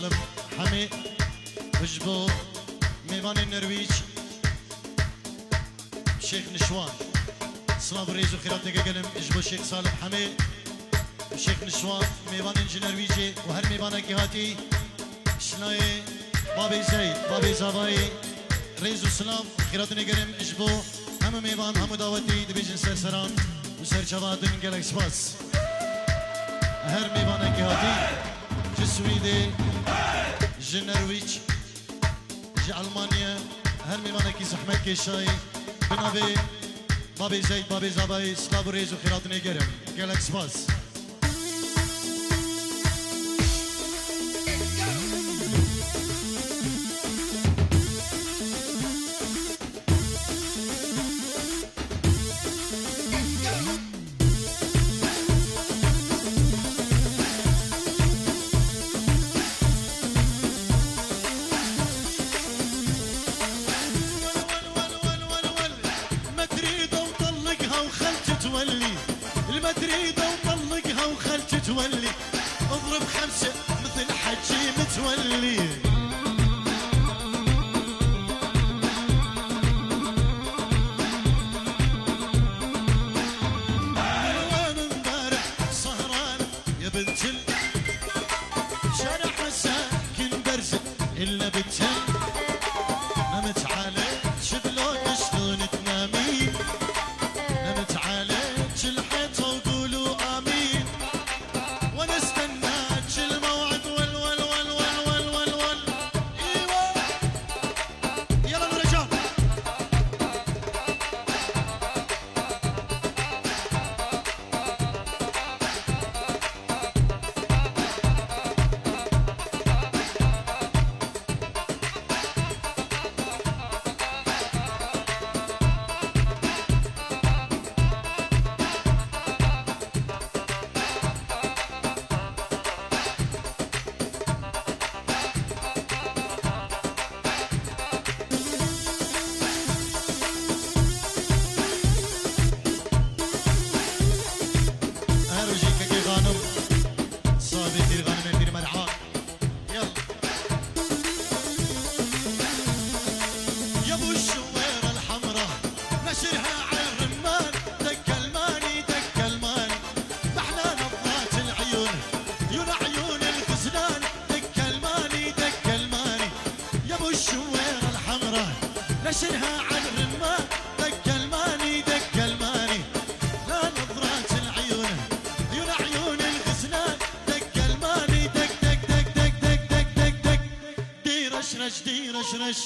سالم حمي بجبو ميوان النرويج شيخ نشوان سلام الرئيس وخيرات نقلم اجبو شيخ سالم حمي شيخ نشوان ميوان النرويجي وهر ميوان جهاتي شناي بابي زيد بابي زاباي رئيس وسلام خيرات نقلم اجبو هم ميوان هم دعوتي دبيجن سرسران وسر جوادن قلق سباس هر ميوان جهاتي جسويدي جنرويج جي ألمانيا هر ميوان كي زحمت كيشاي بنابي بابي زيد بابي زاباي سلاب ريز وخيرات نقلم قلق سباس تولي اضرب خمسة مثل حجي متولي وانا امبارح سهران يا بنت شارع مساكن برزق الا بنتها نمت عليك شبلون شلون تنامين نمت عليك الحيطة وقولوا امين وانا استناك الموعد ول ول ول ول ول ول ول ايوه يلا الرجال نشرها عن رمان دق الماني دق الماني لا نظرات العيون عيون عيون الغزلان دق الماني دق دق دق دق دق دق دق دق دي رش رش دي رش رش